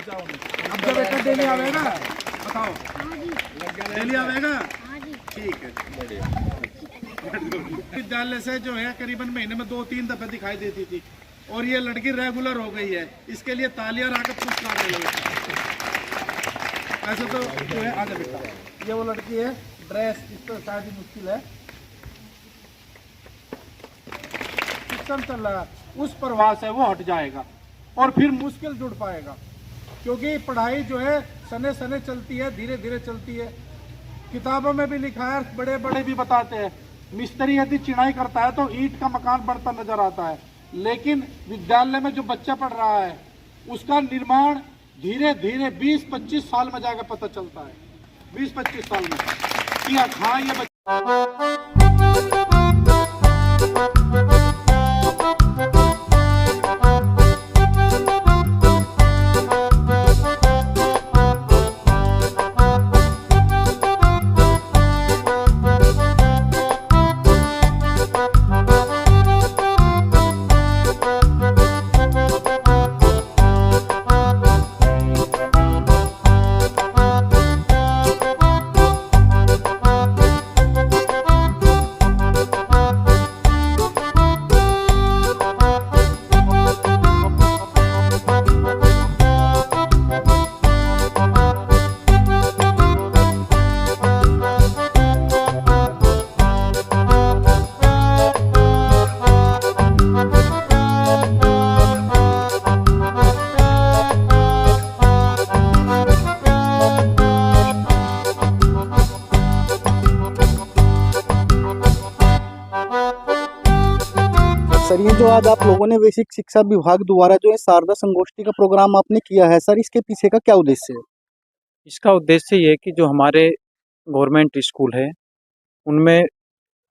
जाओ। अब जब बेटा डेली आवेगा बताओ, डेली आवेगा, ठीक है, बढ़िया। विद्यालय से जो है करीबन महीने में 2-3 दफे दिखाई देती थी और ये लड़की रेगुलर हो गई है। इसके लिए तालियां आकर पुरस्कार दे लो। ऐसे तो जो है आगे बेटा, ये वो लड़की है, ड्रेस इस पर शायद ही मुश्किल है, सिस्टम चल रहा है, उस प्रवाह से वो हट जाएगा और फिर मुश्किल जुड़ पाएगा, क्योंकि पढ़ाई जो है सने सने चलती है, धीरे धीरे चलती है। किताबों में भी लिखा है, बड़े बड़े भी बताते हैं, मिस्त्री यदि चिनाई करता है तो ईंट का मकान बनता नजर आता है, लेकिन विद्यालय में जो बच्चा पढ़ रहा है उसका निर्माण धीरे धीरे 20-25 साल में जाकर पता चलता है। 20-25 साल में कि हाँ ये सर, ये जो आज आप लोगों ने बेसिक शिक्षा विभाग द्वारा जो है शारदा संगोष्ठी का प्रोग्राम आपने किया है, सर इसके पीछे का क्या उद्देश्य है? इसका उद्देश्य ये है कि जो हमारे गवर्नमेंट स्कूल है उनमें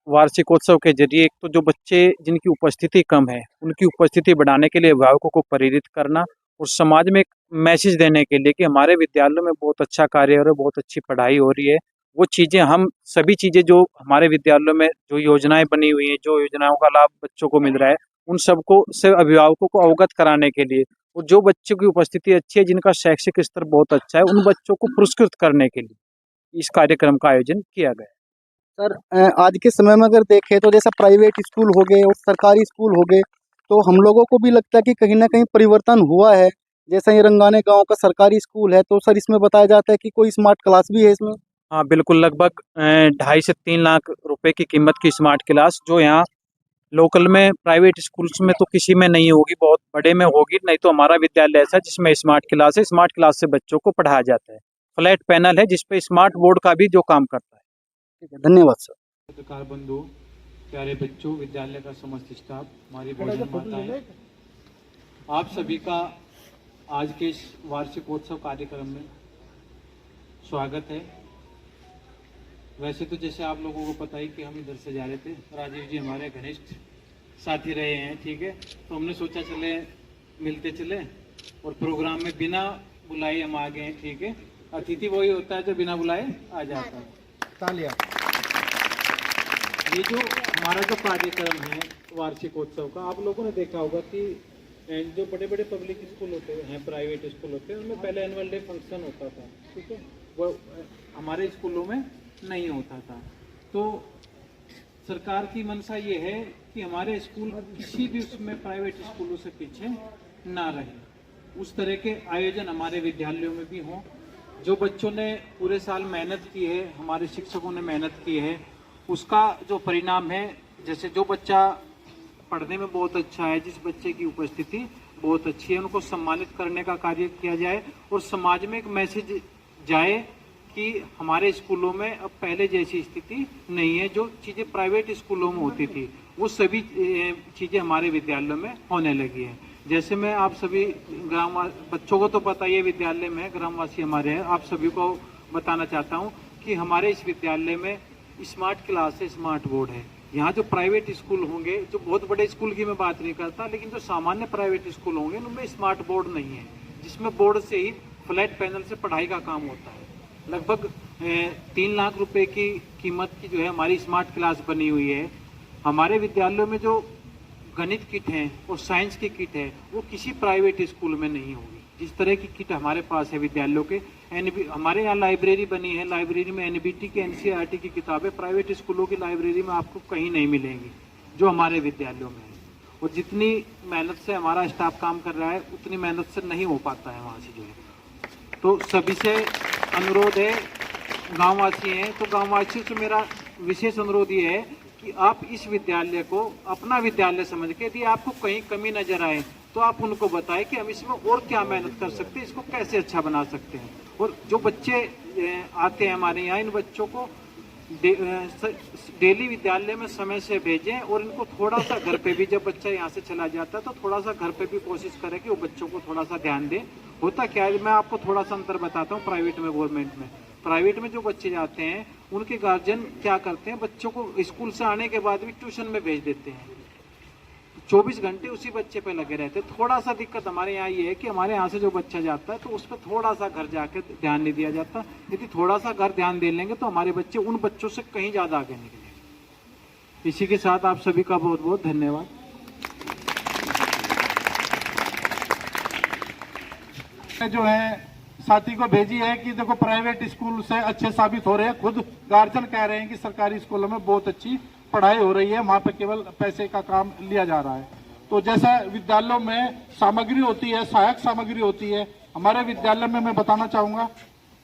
वार्षिकोत्सव के जरिए एक तो जो बच्चे जिनकी उपस्थिति कम है उनकी उपस्थिति बढ़ाने के लिए अभिभावकों को प्रेरित करना और समाज में एक मैसेज देने के लिए कि हमारे विद्यालयों में बहुत अच्छा कार्य हो रहा है, बहुत अच्छी पढ़ाई हो रही है। वो चीज़ें हम सभी चीज़ें जो हमारे विद्यालयों में जो योजनाएं बनी हुई हैं, जो योजनाओं का लाभ बच्चों को मिल रहा है, उन सबको से अभिभावकों को अवगत कराने के लिए और जो बच्चों की उपस्थिति अच्छी है, जिनका शैक्षिक स्तर बहुत अच्छा है, उन बच्चों को पुरस्कृत करने के लिए इस कार्यक्रम का आयोजन किया गया। सर, आज के समय में अगर देखें तो जैसा प्राइवेट स्कूल हो गए और सरकारी स्कूल हो गए, तो हम लोगों को भी लगता है कि कहीं ना कहीं परिवर्तन हुआ है। जैसा ये रंगाने गांव का सरकारी स्कूल है, तो सर इसमें बताया जाता है कि कोई स्मार्ट क्लास भी है इसमें। हाँ बिल्कुल, लगभग 2.5 से 3 लाख रुपए की कीमत की स्मार्ट क्लास जो यहाँ लोकल में प्राइवेट स्कूल्स में तो किसी में नहीं होगी, बहुत बड़े में होगी, नहीं तो हमारा विद्यालय ऐसा जिसमें स्मार्ट क्लास है। स्मार्ट क्लास से बच्चों को पढ़ाया जाता है। फ्लैट पैनल है जिसपे स्मार्ट बोर्ड का भी जो काम करता है। ठीक है, धन्यवाद सर। पत्रकार बंधु, प्यारे बच्चों, विद्यालय का समस्त स्टाफ, हमारी भोजन माताएं, आप सभी का आज के इस वार्षिकोत्सव कार्यक्रम में स्वागत है। वैसे तो जैसे आप लोगों को पता ही कि हम इधर से जा रहे थे, राजीव जी हमारे घनिष्ठ साथी रहे हैं, ठीक है, तो हमने सोचा चले मिलते चले और प्रोग्राम में बिना बुलाए हम आ गए, ठीक है। अतिथि वही होता है जो बिना बुलाए आ जाता है। तालियां। ये जो हमारा जो कार्यक्रम है वार्षिकोत्सव का, आप लोगों ने देखा होगा कि जो बड़े बड़े पब्लिक स्कूल होते हैं, प्राइवेट स्कूल होते हैं, उनमें पहले एनुअल डे फंक्शन होता था, ठीक है, वो हमारे स्कूलों में नहीं होता था। तो सरकार की मंशा ये है कि हमारे स्कूल किसी भी उसमें प्राइवेट स्कूलों से पीछे ना रहे, उस तरह के आयोजन हमारे विद्यालयों में भी हों। जो बच्चों ने पूरे साल मेहनत की है, हमारे शिक्षकों ने मेहनत की है, उसका जो परिणाम है, जैसे जो बच्चा पढ़ने में बहुत अच्छा है, जिस बच्चे की उपस्थिति बहुत अच्छी है, उनको सम्मानित करने का कार्य किया जाए और समाज में एक मैसेज जाए कि हमारे स्कूलों में अब पहले जैसी स्थिति नहीं है। जो चीज़ें प्राइवेट स्कूलों में होती थी वो सभी चीज़ें हमारे विद्यालयों में होने लगी है। जैसे मैं आप सभी बच्चों को तो पता ही है विद्यालय में ग्रामवासी हमारे हैं, आप सभी को बताना चाहता हूँ कि हमारे इस विद्यालय में स्मार्ट क्लास है, स्मार्ट बोर्ड है। यहाँ जो प्राइवेट स्कूल होंगे, जो बहुत बड़े स्कूल की मैं बात नहीं करता, लेकिन जो सामान्य प्राइवेट स्कूल होंगे उनमें स्मार्ट बोर्ड नहीं है, जिसमें बोर्ड से ही फ्लैट पैनल से पढ़ाई का काम होता है। लगभग 3 लाख रुपए की कीमत की जो है हमारी स्मार्ट क्लास बनी हुई है। हमारे विद्यालयों में जो गणित किट है और साइंस की किट है वो किसी प्राइवेट स्कूल में नहीं होगी। जिस तरह की किट हमारे पास है विद्यालयों के, हमारे यहाँ लाइब्रेरी बनी है, लाइब्रेरी में एनबीटी की एनसीईआरटी की किताबें प्राइवेट स्कूलों की लाइब्रेरी में आपको कहीं नहीं मिलेंगी जो हमारे विद्यालयों में है। और जितनी मेहनत से हमारा स्टाफ काम कर रहा है उतनी मेहनत से नहीं हो पाता है वहाँ से जो है। तो सभी से अनुरोध है, गाँववासी हैं तो गाँववासियों से मेरा विशेष अनुरोध ये है कि आप इस विद्यालय को अपना विद्यालय समझ के, यदि आपको कहीं कमी नजर आए तो आप उनको बताएं कि हम इसमें और क्या मेहनत कर सकते हैं, इसको कैसे अच्छा बना सकते हैं। और जो बच्चे आते हैं हमारे यहाँ, इन बच्चों को डेली विद्यालय में समय से भेजें और इनको थोड़ा सा घर पे भी, जब बच्चा यहाँ से चला जाता है तो थोड़ा सा घर पे भी कोशिश करें कि वो बच्चों को थोड़ा सा ध्यान दें। होता क्या है, मैं आपको थोड़ा सा अंतर बताता हूँ प्राइवेट में गवर्नमेंट में। प्राइवेट में जो बच्चे जाते हैं उनके गार्जियन क्या करते हैं, बच्चों को स्कूल से आने के बाद भी ट्यूशन में भेज देते हैं, 24 घंटे उसी बच्चे पे लगे रहते हैं। थोड़ा सा दिक्कत हमारे यहाँ ये है कि हमारे यहाँ से जो बच्चा जाता है तो उस पर थोड़ा सा घर जाके ध्यान नहीं दिया जाता। यदि थोड़ा सा घर ध्यान दे लेंगे तो हमारे बच्चे उन बच्चों से कहीं ज़्यादा आगे निकलेंगे। इसी के साथ आप सभी का बहुत बहुत धन्यवाद। जो है साथी को भेजी है कि देखो प्राइवेट स्कूल से अच्छे साबित हो रहे हैं, खुद गार्जियन कह रहे हैं कि सरकारी स्कूलों में बहुत अच्छी पढ़ाई हो रही है, वहाँ पे केवल पैसे का काम लिया जा रहा है। तो जैसा विद्यालयों में सामग्री होती है, सहायक सामग्री होती है, हमारे विद्यालय में मैं बताना चाहूँगा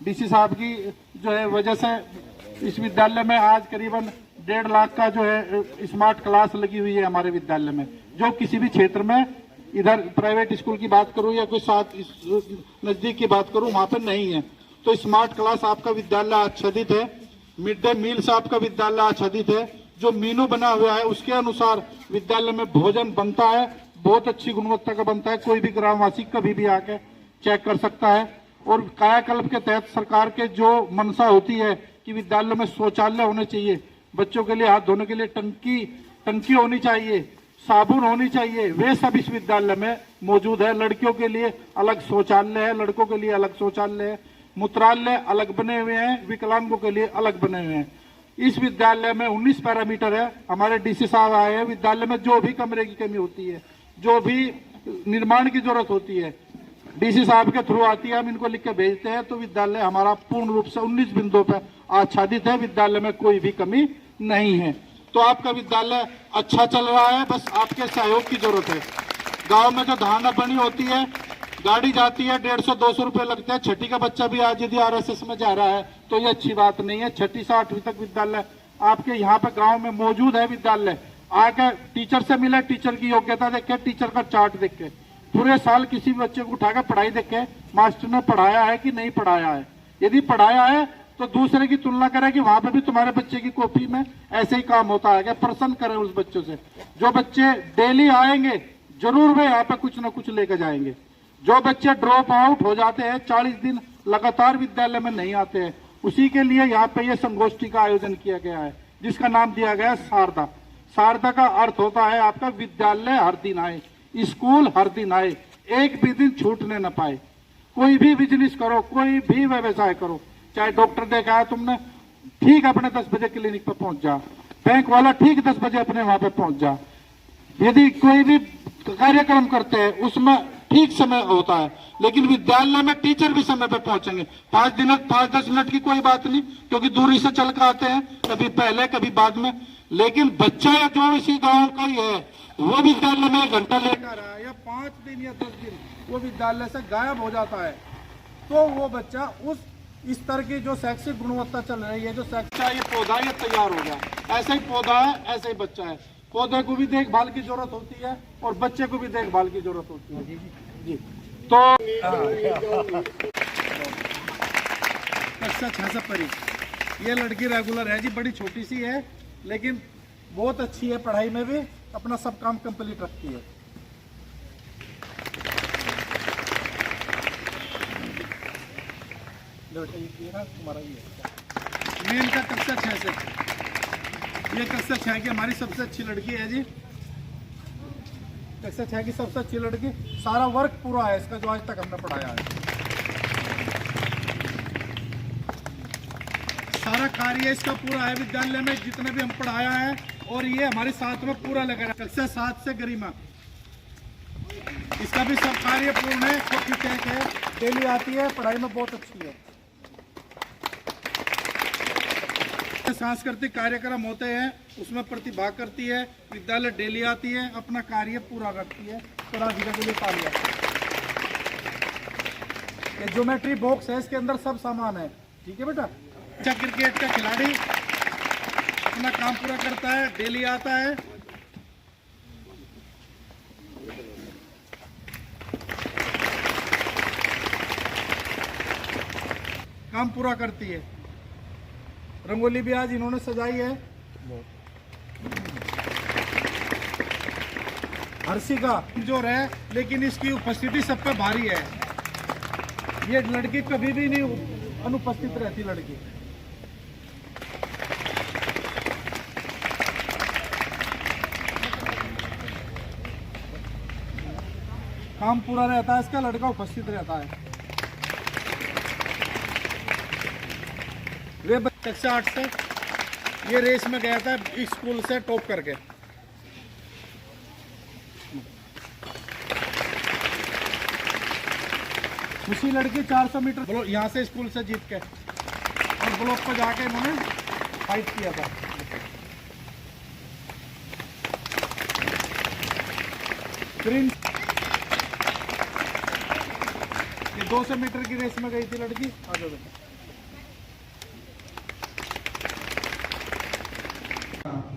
डीसी साहब की जो है वजह से इस विद्यालय में आज करीबन 1.5 लाख का जो है स्मार्ट क्लास लगी हुई है हमारे विद्यालय में, जो किसी भी क्षेत्र में, इधर प्राइवेट स्कूल की बात करूँ या कोई साथ नजदीक की बात करूँ, वहाँ पे नहीं है। तो स्मार्ट क्लास आपका विद्यालय आच्छादित है, मिड डे मील से आपका विद्यालय आच्छादित है, जो मीनू बना हुआ है उसके अनुसार विद्यालय में भोजन बनता है, बहुत अच्छी गुणवत्ता का बनता है, कोई भी ग्रामवासी कभी भी आके चेक कर सकता है। और कायाकल्प के तहत सरकार के जो मंशा होती है कि विद्यालयों में शौचालय होने चाहिए, बच्चों के लिए हाथ धोने के लिए टंकी होनी चाहिए, साबुन होनी चाहिए, वे सब इस विद्यालय में मौजूद है। लड़कियों के लिए अलग शौचालय है, लड़कों के लिए अलग शौचालय है, मूत्रालय अलग बने हुए हैं, विकलांगों के लिए अलग बने हुए हैं। इस विद्यालय में 19 पैरामीटर है। हमारे डीसी साहब आए हैं, विद्यालय में जो भी कमरे की कमी होती है, जो भी निर्माण की जरूरत होती है, डीसी साहब के थ्रू आती है, हम इनको लिख के भेजते हैं। तो विद्यालय हमारा पूर्ण रूप से 19 बिंदुओं पर आच्छादित है, विद्यालय में कोई भी कमी नहीं है। तो आपका विद्यालय अच्छा चल रहा है, बस आपके सहयोग की जरूरत है। गांव में जो धारणा बनी होती है, गाड़ी जाती है 150-200 रुपए लगते हैं, छठी का बच्चा भी आज यदि RSS में जा रहा है तो ये अच्छी बात नहीं है। छठी से 8वीं तक विद्यालय आपके यहाँ पे गांव में मौजूद है। विद्यालय आके टीचर से मिले, टीचर की योग्यता देख के, टीचर का चार्ट देख के, पूरे साल किसी बच्चे को उठाकर पढ़ाई देख के मास्टर ने पढ़ाया है कि नहीं पढ़ाया है। यदि पढ़ाया है तो दूसरे की तुलना करें कि वहां पे भी तुम्हारे बच्चे की कॉपी में ऐसे ही काम होता है क्या, प्रसन्न करें उस बच्चों से। जो बच्चे डेली आएंगे जरूर वे यहाँ पे कुछ ना कुछ लेकर जाएंगे। जो बच्चे ड्रॉप आउट हो जाते हैं, 40 दिन लगातार विद्यालय में नहीं आते हैं, उसी के लिए यहाँ पे ये संगोष्ठी का आयोजन किया गया है, जिसका नाम दिया गया है शारदा। शारदा का अर्थ होता है आपका विद्यालय हर दिन आए, स्कूल हर दिन आए, एक भी दिन छूटने न पाए। कोई भी बिजनेस करो, कोई भी व्यवसाय करो, चाहे डॉक्टर देखा है तुमने, ठीक अपने 10 बजे क्लिनिक पर पहुंच जा, बैंक वाला ठीक 10 बजे अपने वहां पे पहुंच जा। यदि कोई भी कार्यक्रम करते हैं उसमें ठीक समय होता है, लेकिन विद्यालय में टीचर भी समय पे पहुंचेंगे। 5-10 मिनट की कोई बात नहीं, क्योंकि दूरी से चल कर आते हैं, कभी पहले कभी बाद में। लेकिन बच्चा या जो इसी गांव का ही है, वो विद्यालय में 1 घंटा लेकर या 5 दिन या 10 दिन वो विद्यालय से गायब हो जाता है, तो वो बच्चा उस इस तरह की जो शैक्षिक गुणवत्ता चल रही है, जो ये पौधा ये तैयार हो गया, ऐसा ही पौधा है, ऐसा ही बच्चा है। पौधे को भी देखभाल की जरूरत होती है और बच्चे को भी देखभाल की जरूरत होती है। जी तो कक्षा 6 से परी ये लड़की रेगुलर है जी, बड़ी छोटी सी है लेकिन बहुत अच्छी है, पढ़ाई में भी अपना सब काम कंप्लीट रखती है। तुम्हारा ये इनका कक्षा 6 से, ये कक्षा 6 की हमारी सबसे अच्छी लड़की है जी, कक्षा 6 की सबसे अच्छी लड़की। सारा वर्क पूरा है इसका जो आज तक हमने पढ़ाया है, सारा कार्य इसका पूरा है विद्यालय में, जितने भी हम पढ़ाया है। और ये हमारे साथ में पूरा लगा है। कक्षा 7 से गरिमा, इसका भी सब कार्य पूर्ण है, सब ठीक है, डेली आती है, पढ़ाई में बहुत अच्छी है। सांस्कृतिक कार्यक्रम होते हैं उसमें प्रतिभाग करती है, विद्यालय डेली आती है, अपना कार्य पूरा करती है। तो राधिका के लिए तालियां। ये ज्योमेट्री बॉक्स है, इसके अंदर सब सामान है। ठीक है बेटा। अच्छा क्रिकेट का खिलाड़ी अपना काम पूरा करता है, डेली आता है। काम पूरा करती है। रंगोली भी आज इन्होंने सजाई है। हर्षिका कमजोर है लेकिन इसकी उपस्थिति सब पे भारी है। ये लड़की कभी भी नहीं अनुपस्थित रहती लड़की। काम पूरा रहता है इसका, लड़का उपस्थित रहता है। वे कक्षा 8 से ये रेस में गया था स्कूल से टॉप करके। खुशी लड़की 400 मीटर यहाँ से स्कूल से जीत के और ब्लॉक पर जाके इन्होंने फाइट किया था। प्रिंस ये 200 मीटर की रेस में गई थी लड़की। आगे बढ़ो।